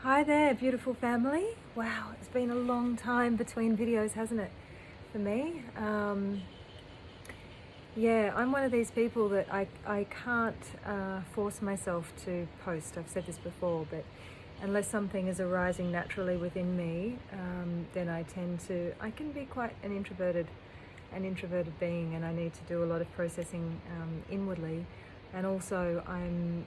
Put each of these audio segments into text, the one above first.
Hi there, beautiful family. Wow, it's been a long time between videos, hasn't it, for me? Yeah, I'm one of these people that I can't force myself to post. I've said this before, but unless something is arising naturally within me, then I can be quite an introverted being, and I need to do a lot of processing inwardly. And also, I'm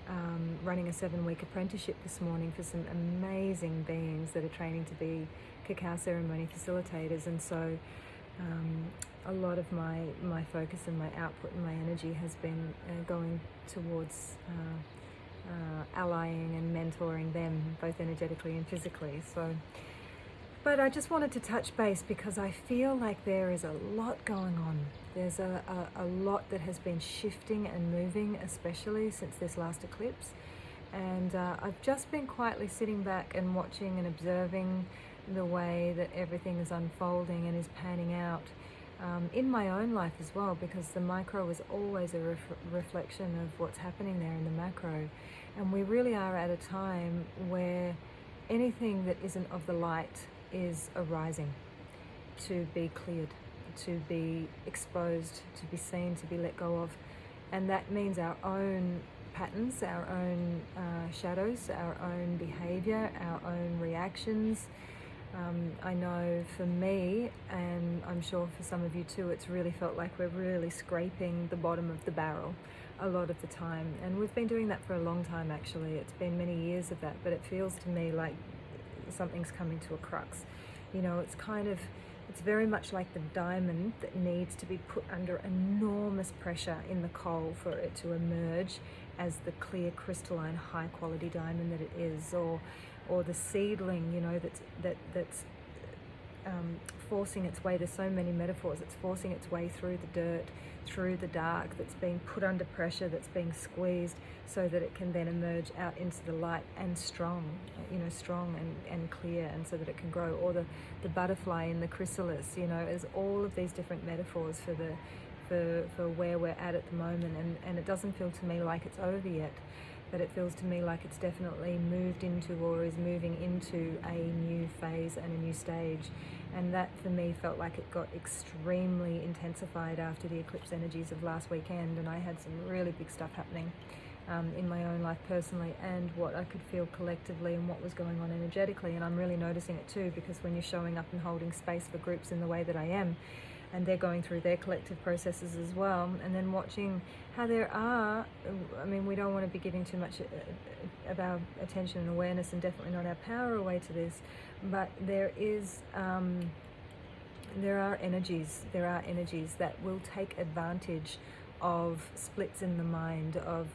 running a 7-week apprenticeship this morning for some amazing beings that are training to be cacao ceremony facilitators. And so, a lot of my focus and my output and my energy has been going towards allying and mentoring them, both energetically and physically. But I just wanted to touch base because I feel like there is a lot going on. There's a lot that has been shifting and moving, especially since this last eclipse. And I've just been quietly sitting back and watching and observing the way that everything is unfolding and is panning out in my own life as well, because the micro is always a reflection of what's happening there in the macro. And we really are at a time where anything that isn't of the light is arising to be cleared, to be exposed, to be seen, to be let go of. And that means our own patterns, our own shadows, our own behavior, our own reactions. I know for me, and I'm sure for some of you too, it's really felt like we're really scraping the bottom of the barrel a lot of the time. And we've been doing that for a long time, actually. It's been many years of that, but it feels to me like something's coming to a crux. You know, it's very much like the diamond that needs to be put under enormous pressure in the coal for it to emerge as the clear, crystalline, high quality diamond that it is, or the seedling, you know, that's forcing its way. There's so many metaphors. It's forcing its way through the dirt, through the dark, that's being put under pressure, that's being squeezed, so that it can then emerge out into the light and strong, you know, strong and clear, and so that it can grow. Or the butterfly in the chrysalis, you know, is all of these different metaphors for where we're at the moment. And it doesn't feel to me like it's over yet, but it feels to me like it's definitely moved into, or is moving into, a new phase and a new stage. And that for me felt like it got extremely intensified after the eclipse energies of last weekend, and I had some really big stuff happening in my own life personally, and what I could feel collectively, and what was going on energetically. And I'm really noticing it too, because when you're showing up and holding space for groups in the way that I am, and they're going through their collective processes as well, and then watching how there are, I mean, we don't want to be giving too much of our attention and awareness, and definitely not our power, away to this, but there are energies that will take advantage of splits in the mind, of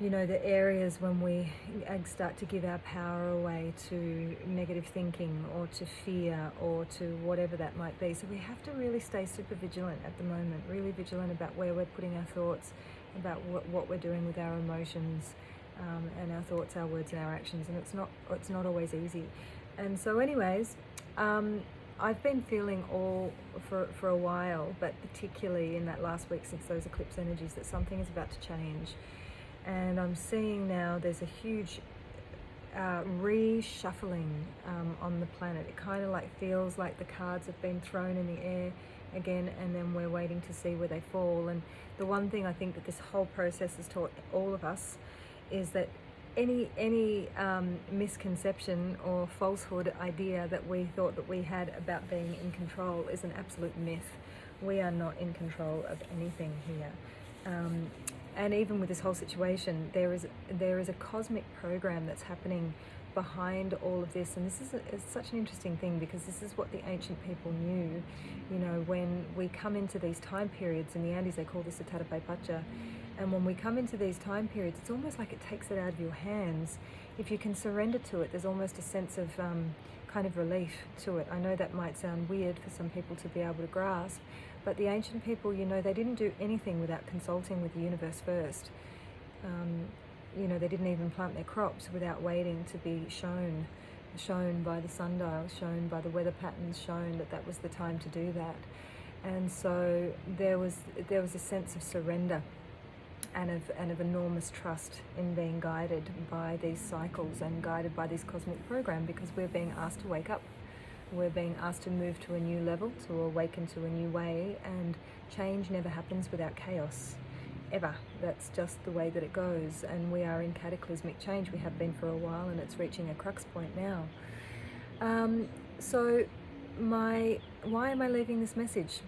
you know, the areas when we start to give our power away to negative thinking, or to fear, or to whatever that might be. So we have to really stay super vigilant at the moment, really vigilant about where we're putting our thoughts, about what we're doing with our emotions, and our thoughts, our words, and our actions. And it's not always easy. And so anyways, I've been feeling all for a while, but particularly in that last week since those eclipse energies, that something is about to change. And I'm seeing now there's a huge reshuffling on the planet. It kind of like feels like the cards have been thrown in the air again, and then we're waiting to see where they fall. And the one thing I think that this whole process has taught all of us is that any misconception or falsehood idea that we thought that we had about being in control is an absolute myth. We are not in control of anything here. And even with this whole situation, there is a cosmic program that's happening behind all of this. And this is it's such an interesting thing, because this is what the ancient people knew. You know, when we come into these time periods, in the Andes they call this a Tarapai Pacha, and when we come into these time periods, it's almost like it takes it out of your hands. If you can surrender to it, there's almost a sense of kind of relief to it. I know that might sound weird for some people to be able to grasp, but the ancient people, you know, they didn't do anything without consulting with the universe first. You know, they didn't even plant their crops without waiting to be shown by the sundial, shown by the weather patterns, shown that that was the time to do that. And so there was a sense of surrender and of enormous trust in being guided by these cycles and guided by this cosmic program, because we're being asked to wake up. We're being asked to move to a new level, to awaken to a new way, and change never happens without chaos, ever. That's just the way that it goes, and we are in cataclysmic change. We have been for a while, and it's reaching a crux point now. So why am I leaving this message?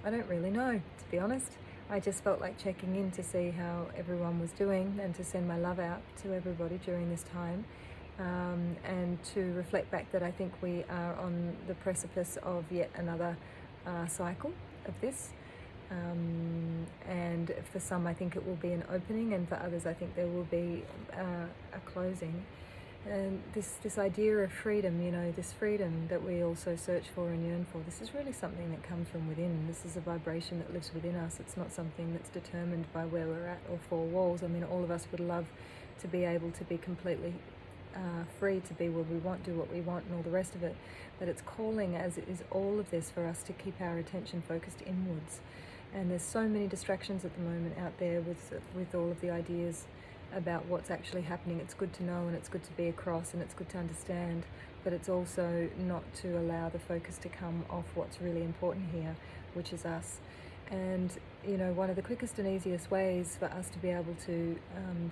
I don't really know, to be honest. I just felt like checking in to see how everyone was doing and to send my love out to everybody during this time, and to reflect back that I think we are on the precipice of yet another cycle of this. And for some I think it will be an opening, and for others I think there will be a closing. And this idea of freedom, this freedom that we also search for and yearn for, this is really something that comes from within. This is a vibration that lives within us. It's not something that's determined by where we're at or four walls. I mean, all of us would love to be able to be completely free to be where we want, do what we want, and all the rest of it. But it's calling, as it is all of this, for us to keep our attention focused inwards. And there's so many distractions at the moment out there with all of the ideas about what's actually happening. It's good to know, and it's good to be across, and it's good to understand, but it's also not to allow the focus to come off what's really important here, which is us. And one of the quickest and easiest ways for us to be able to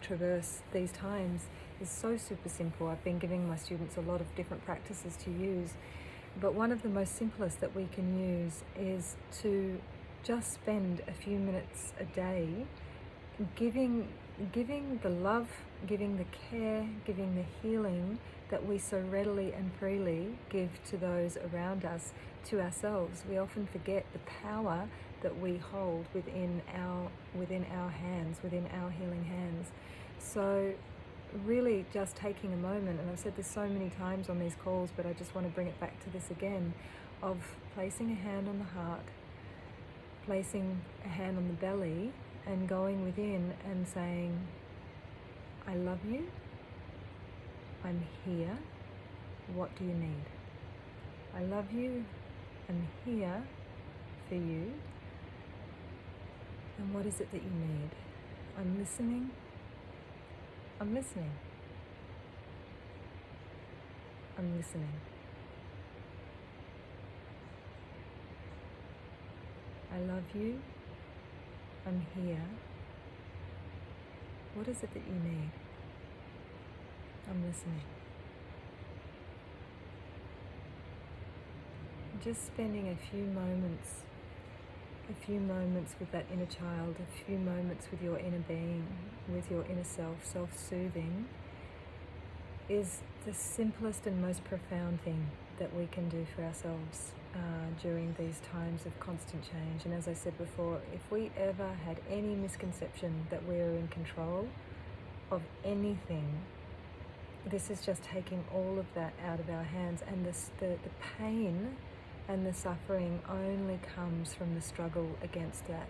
traverse these times is so super simple. I've been giving my students a lot of different practices to use, but one of the most simplest that we can use is to just spend a few minutes a day giving the love, giving the care, giving the healing that we so readily and freely give to those around us, to ourselves. We often forget the power that we hold within our hands, within our healing hands. So really just taking a moment, and I've said this so many times on these calls, but I just want to bring it back to this again, of placing a hand on the heart, placing a hand on the belly, and going within and saying, I love you, I'm here, what do you need? I love you, I'm here for you, and what is it that you need? I'm listening, I'm listening, I'm listening. I love you, I'm here. What is it that you need? I'm listening. Just spending a few moments with that inner child, a few moments with your inner being, with your inner self, self-soothing, is the simplest and most profound thing that we can do for ourselves during these times of constant change. And as I said before, if we ever had any misconception that we're in control of anything, this is just taking all of that out of our hands. And the pain and the suffering only comes from the struggle against that.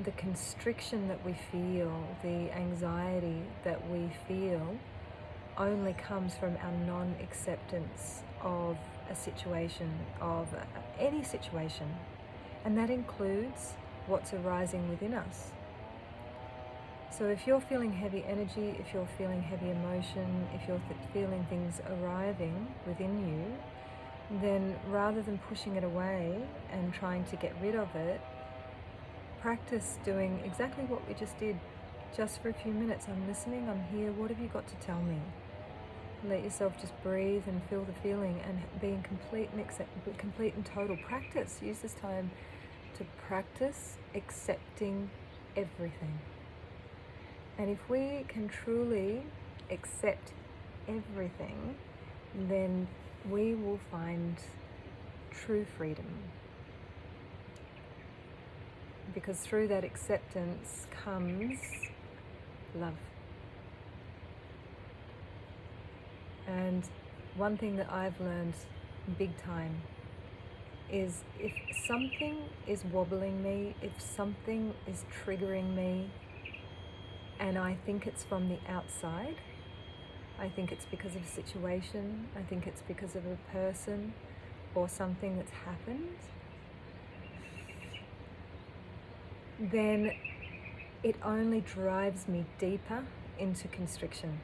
The constriction that we feel, the anxiety that we feel, only comes from our non-acceptance of a situation, of any situation. And that includes what's arising within us. So if you're feeling heavy energy, if you're feeling heavy emotion, if you're feeling things arriving within you, then rather than pushing it away and trying to get rid of it, practice doing exactly what we just did, just for a few minutes. I'm listening, I'm here, what have you got to tell me? Let yourself just breathe and feel the feeling, and be in complete and total practice. Use this time to practice accepting everything. And if we can truly accept everything, then we will find true freedom. Because through that acceptance comes love. And one thing that I've learned big time is, if something is wobbling me, if something is triggering me, and I think it's from the outside, I think it's because of a situation, I think it's because of a person or something that's happened, then it only drives me deeper into constriction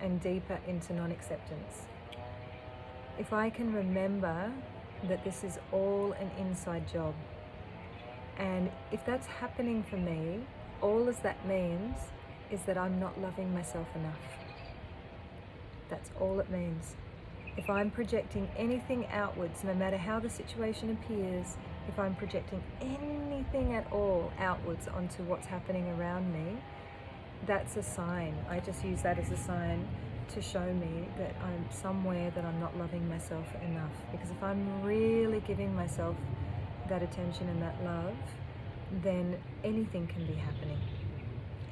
and deeper into non-acceptance. If I can remember that this is all an inside job, and if that's happening for me, all as that means is that I'm not loving myself enough. That's all it means. If I'm projecting anything outwards, no matter how the situation appears, if I'm projecting anything at all outwards onto what's happening around me, that's a sign. I just use that as a sign to show me that I'm somewhere that I'm not loving myself enough. Because if I'm really giving myself that attention and that love, then anything can be happening.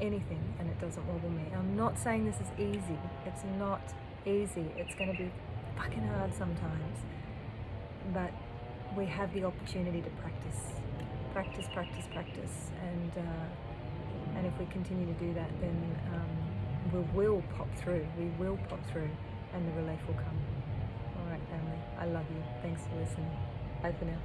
Anything, and it doesn't wobble me. I'm not saying this is easy. It's not easy. It's going to be fucking hard sometimes. But we have the opportunity to practice. Practice, practice, practice. And if we continue to do that, then we will pop through. We will pop through, and the relief will come. All right, family. I love you. Thanks for listening. Bye for now.